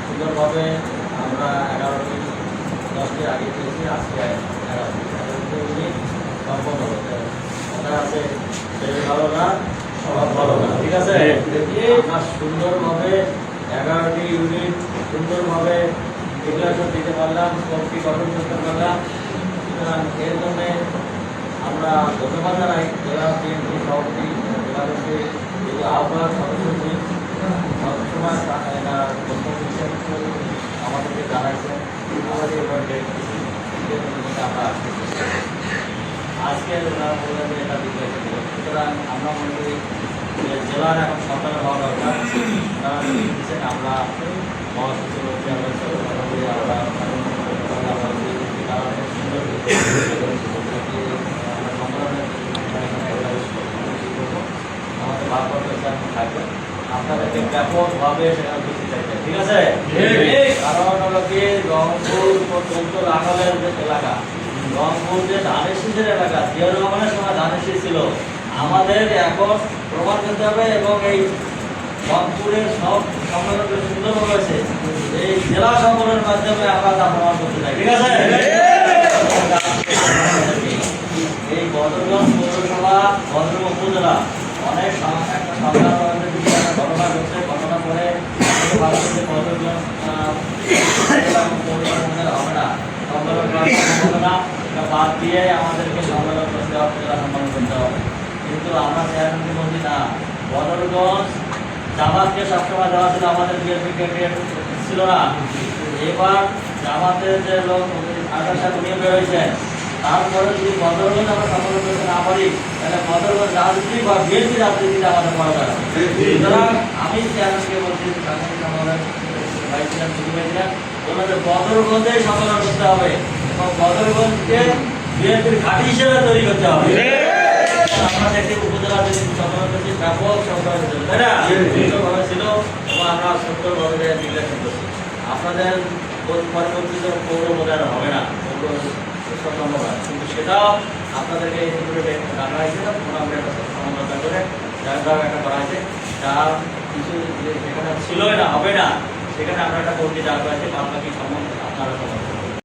সুন্দরভাবে আমরা 11টি 10টি আগে পেয়েছি, আজকে 11টি সম্পন্ন হতে আছে। ভালো না, সবার ভালো না, ঠিক আছে। আমরা সুন্দরভাবে 11টি ইউনিট সুন্দরভাবে ডিক্লারেশন দিতে পারলাম, কমিটি গঠন করতে পারলাম। সুতরাং এর জন্য আমরা ধন্যবাদ জানাই জেলা বিএনপি সভাপতি, জেলা আহ্বায়ক সদস্যকে সবসময় আমাদেরকে জানাইছেন। আমাদের আমরা আজকে ওনারা বললেন যে এটা ডিক্লারেশন দেবেন। সুতরাং আমরা মনে করি যে জেলার এখন সরকারের হওয়া দরকার। তারা দিচ্ছেন, আমরা মহাসচিব আমাদের ভারপ্রাপ্ত চেয়ারম্যান থাকবে, আপনাদেরকে ব্যাপকভাবে সেখানে বুঝতে চাইছে, ঠিক আছে। কারণ হলো কি রংপুর পর্যন্ত লাঙ্গলের যে এলাকা, রংপুর যে ধানের শীষের এলাকা, জিয়া রহমানের সময় ধানের শীষ ছিল, আমাদের এখন প্রমাণ করতে হবে। এবং এই রংপুরের সব সম্মেলন সুন্দরভাবে হয়েছে, এই জেলা সম্মেলনের মাধ্যমে আমরা তা প্রমাণ করতে চাই, ঠিক আছে। এই বদরগঞ্জ পৌরসভা, বদরগঞ্জ উপজেলা অনেক একটা সরকার ঘটনা ঘটছে, ঘটনা পরে বদরগঞ্জ হবে না, সম্মেলন হবে না, এটা বাদ দিয়ে আমাদেরকে সম্মেলন করতে হবে, জেলা সম্মেলন করতে হবে। কিন্তু আমরা চেয়ারম্যানকে বলছি না, বদরগঞ্জ জামাতকে সবসময় দেওয়া ছিল, আমাদের বিএনপি ক্যান্ডিডেট ছিল না। এবার জামাতের যে লোক আকার সাথে নিয়ে বেরোয়েছেন, তারপরে যদি বদরগঞ্জ আমরা সম্মেলন করতে না পারি, তাহলে বদরগঞ্জ রাজনীতি বা বিএনপি রাজনীতিটা আমাদের করা যায়। সুতরাং আমি চেয়ারম্যানকে বলছি, সাংবাদিক সম্মেলন ভাইছিলাম, ছুটি ভাইছিলাম, ওনাদের বদরগঞ্জে সম্মেলন করতে হবে এবং বদরগঞ্জকে বিএনপির ঘাঁটি হিসেবে তৈরি করতে হবে। আমরা দেখি উপজেলা যদি সম্মেলন করছি, ব্যাপক সংখ্যা ছিল, তাই না? সুন্দরভাবে ছিল এবং আমরা সুন্দরভাবে ডিক্লারেশন করছি। আপনাদের পরবর্তীতে পৌর বোধহয় হবে না, সম্ভব হয়, কিন্তু সেটাও আপনাদেরকে ডাকা হয়েছে, মোটামুটি একটা সমঝোতা করে একটা করা হয়েছে। যা কিছু যেখানে ছিলই না, হবে না, সেখানে আমরা একটা কমিটি ডাকা হয়েছে, বাদ বাকি সম্বন্ধে আপনারা